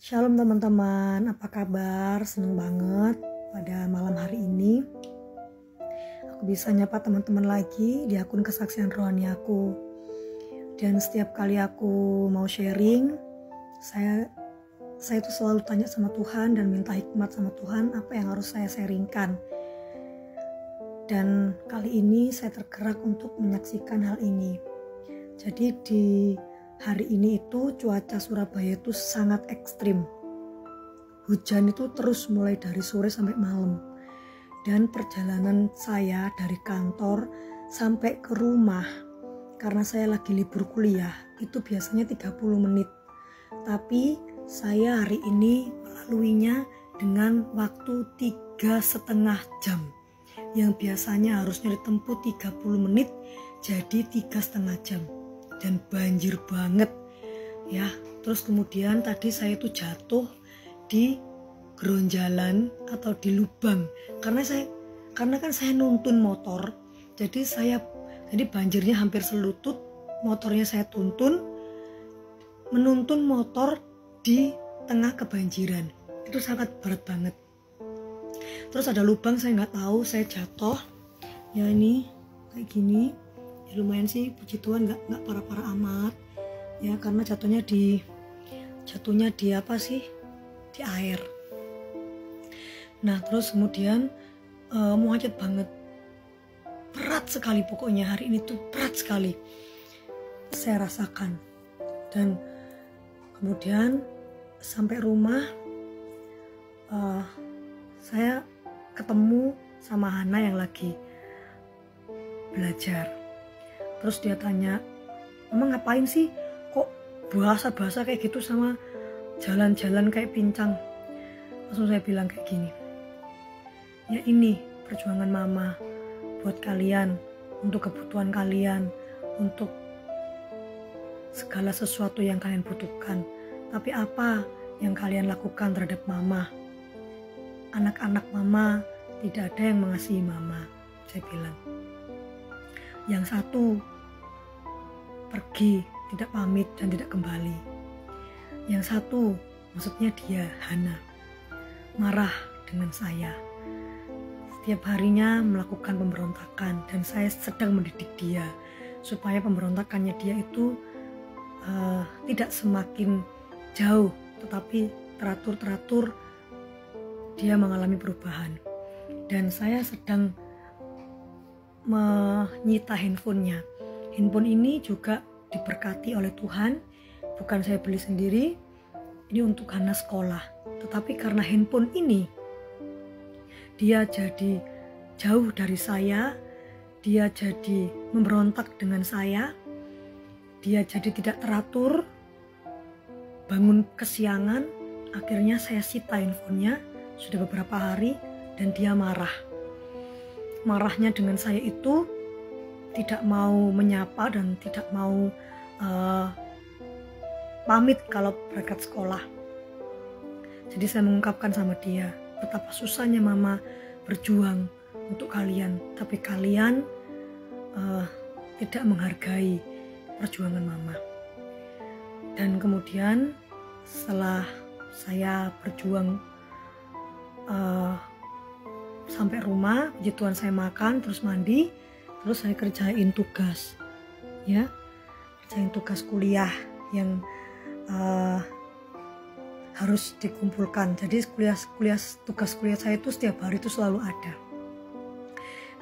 Shalom teman-teman, apa kabar? Seneng banget pada malam hari ini aku bisa nyapa teman-teman lagi di akun kesaksian rohani aku. Dan setiap kali aku mau sharing, saya itu selalu tanya sama Tuhan dan minta hikmat sama Tuhan apa yang harus saya sharingkan. Dan kali ini saya tergerak untuk menyaksikan hal ini. Jadi di hari ini itu cuaca Surabaya itu sangat ekstrim. Hujan itu terus mulai dari sore sampai malam. Dan perjalanan saya dari kantor sampai ke rumah, karena saya lagi libur kuliah, itu biasanya 30 menit. Tapi saya hari ini melaluinya dengan waktu 3,5 jam. Yang biasanya harusnya ditempuh 30 menit, jadi 3,5 jam. Dan banjir banget ya. Terus kemudian tadi saya itu jatuh di geronjalan atau di lubang karena kan saya nuntun motor, jadi banjirnya hampir selutut. Motornya saya tuntun, menuntun motor di tengah kebanjiran, itu sangat berat banget. Terus ada lubang, saya nggak tahu, saya jatuh ya, ini kayak gini. Lumayan sih, puji Tuhan nggak parah-parah amat ya, karena jatuhnya di di air. Nah terus kemudian macet banget, berat sekali, pokoknya hari ini tuh berat sekali saya rasakan. Dan kemudian sampai rumah saya ketemu sama Hana yang lagi belajar. Terus dia tanya, "Mama ngapain sih? Kok bahasa-bahasa kayak gitu sama jalan-jalan kayak pincang?" Langsung saya bilang kayak gini, "Ya ini perjuangan Mama buat kalian, untuk kebutuhan kalian, untuk segala sesuatu yang kalian butuhkan. Tapi apa yang kalian lakukan terhadap Mama? Anak-anak Mama tidak ada yang mengasihi Mama," saya bilang. "Yang satu pergi, tidak pamit dan tidak kembali. Yang satu," maksudnya dia, Hana, "marah dengan saya. Setiap harinya melakukan pemberontakan dan saya sedang mendidik dia supaya pemberontakannya dia itu tidak semakin jauh, tetapi teratur dia mengalami perubahan. Dan saya sedang menyita handphonenya. Handphone ini juga diberkati oleh Tuhan, bukan saya beli sendiri, ini untuk Hana sekolah. Tetapi karena handphone ini dia jadi jauh dari saya, dia jadi memberontak dengan saya, dia jadi tidak teratur, bangun kesiangan. Akhirnya saya sita handphonenya sudah beberapa hari dan dia marah. Marahnya dengan saya itu tidak mau menyapa dan tidak mau pamit kalau berangkat sekolah. Jadi saya mengungkapkan sama dia, betapa susahnya Mama berjuang untuk kalian, tapi kalian tidak menghargai perjuangan Mama. Dan kemudian setelah saya berjuang sampai rumah, puji Tuhan saya makan, terus mandi, terus saya kerjain tugas ya, kerjain tugas kuliah yang harus dikumpulkan. Jadi tugas kuliah saya itu setiap hari itu selalu ada.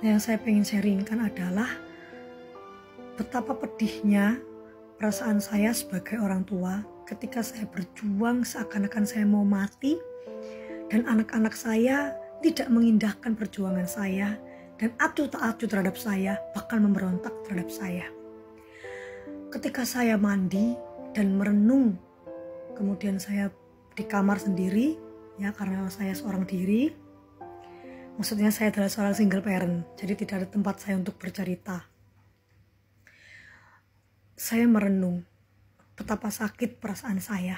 Nah, yang saya pengen sharingkan adalah betapa pedihnya perasaan saya sebagai orang tua ketika saya berjuang seakan-akan saya mau mati dan anak-anak saya tidak mengindahkan perjuangan saya dan acuh tak acuh terhadap saya, bahkan memberontak terhadap saya. Ketika saya mandi dan merenung, kemudian saya di kamar sendiri ya, karena saya seorang diri. Maksudnya saya adalah seorang single parent, jadi tidak ada tempat saya untuk bercerita. Saya merenung betapa sakit perasaan saya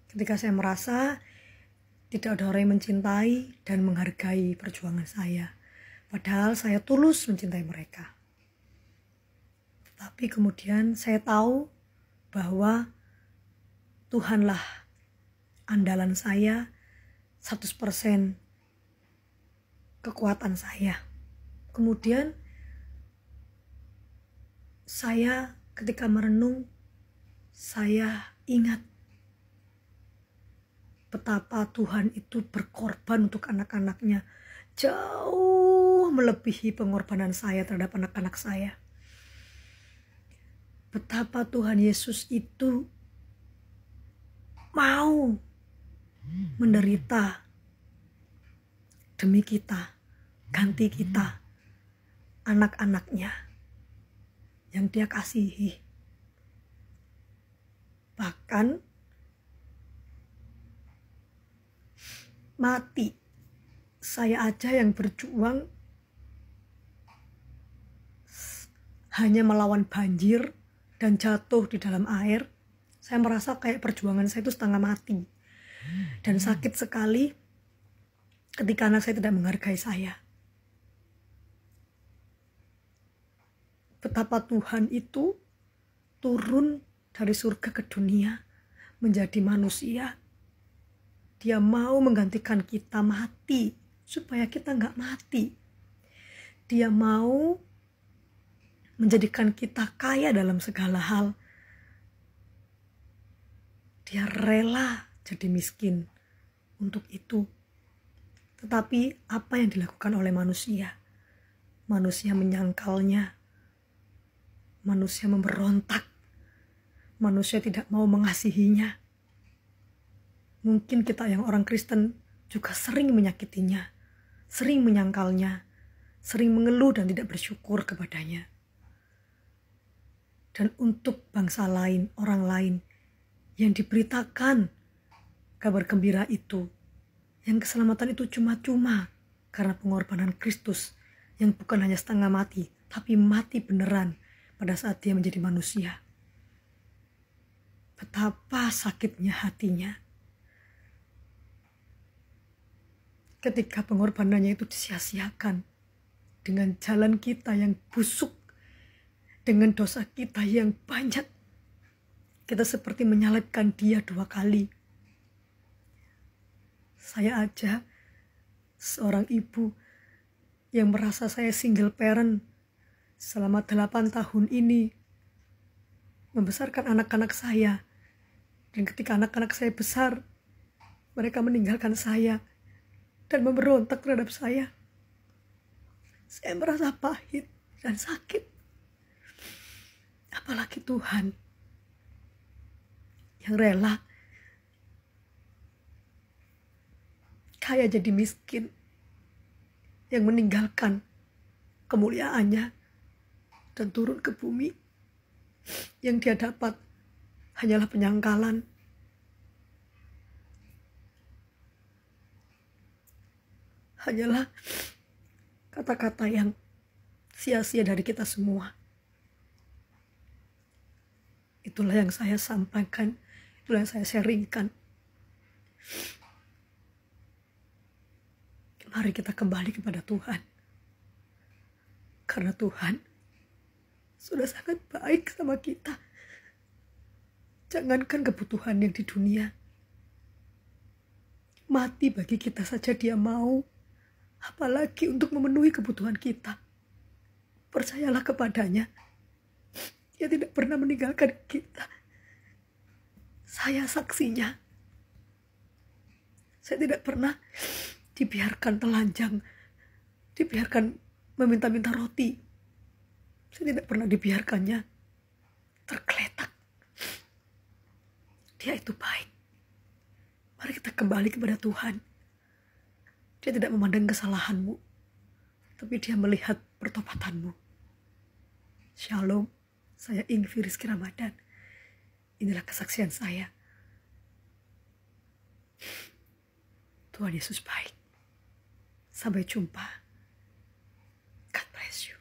ketika saya merasa tidak ada orang yang mencintai dan menghargai perjuangan saya. Padahal saya tulus mencintai mereka. Tapi kemudian saya tahu bahwa Tuhanlah andalan saya, 100% kekuatan saya. Kemudian saya ketika merenung, saya ingat betapa Tuhan itu berkorban untuk anak-anaknya, jauh melebihi pengorbanan saya terhadap anak-anak saya. Betapa Tuhan Yesus itu mau menderita demi kita, ganti kita, anak-anaknya yang Dia kasihi. Bahkan mati, saya aja yang berjuang hanya melawan banjir dan jatuh di dalam air, saya merasa kayak perjuangan saya itu setengah mati. Dan sakit sekali ketika anak saya tidak menghargai saya. Betapa Tuhan itu turun dari surga ke dunia menjadi manusia. Dia mau menggantikan kita mati supaya kita nggak mati. Dia mau menjadikan kita kaya dalam segala hal. Dia rela jadi miskin untuk itu. Tetapi apa yang dilakukan oleh manusia? Manusia menyangkalnya. Manusia memberontak. Manusia tidak mau mengasihinya. Mungkin kita yang orang Kristen juga sering menyakitinya, sering menyangkalnya, sering mengeluh dan tidak bersyukur kepadanya. Dan untuk bangsa lain, orang lain yang diberitakan kabar gembira itu, yang keselamatan itu cuma-cuma karena pengorbanan Kristus yang bukan hanya setengah mati, tapi mati beneran pada saat Dia menjadi manusia. Betapa sakitnya hatinya ketika pengorbanannya itu disia-siakan dengan jalan kita yang busuk, dengan dosa kita yang banyak. Kita seperti menyalibkan Dia 2 kali. Saya aja seorang ibu yang merasa saya single parent selama 8 tahun ini, membesarkan anak-anak saya. Dan ketika anak-anak saya besar, mereka meninggalkan saya dan memberontak terhadap saya. Saya merasa pahit dan sakit. Apalagi Tuhan yang rela kaya jadi miskin, yang meninggalkan kemuliaannya dan turun ke bumi. Yang Dia dapat hanyalah penyangkalan. Hanyalah kata-kata yang sia-sia dari kita semua. Itulah yang saya sampaikan, itulah yang saya sharingkan. Mari kita kembali kepada Tuhan. Karena Tuhan sudah sangat baik sama kita. Jangankan kebutuhan yang di dunia, mati bagi kita saja Dia mau. Apalagi untuk memenuhi kebutuhan kita. Percayalah kepadanya. Dia tidak pernah meninggalkan kita. Saya saksinya. Saya tidak pernah dibiarkan telanjang, dibiarkan meminta-minta roti. Saya tidak pernah dibiarkannya tergeletak. Dia itu baik. Mari kita kembali kepada Tuhan. Dia tidak memandang kesalahanmu, tapi Dia melihat pertobatanmu. Shalom, saya Ingvi Rizky Ramadan. Inilah kesaksian saya. Tuhan Yesus baik. Sampai jumpa. God bless you.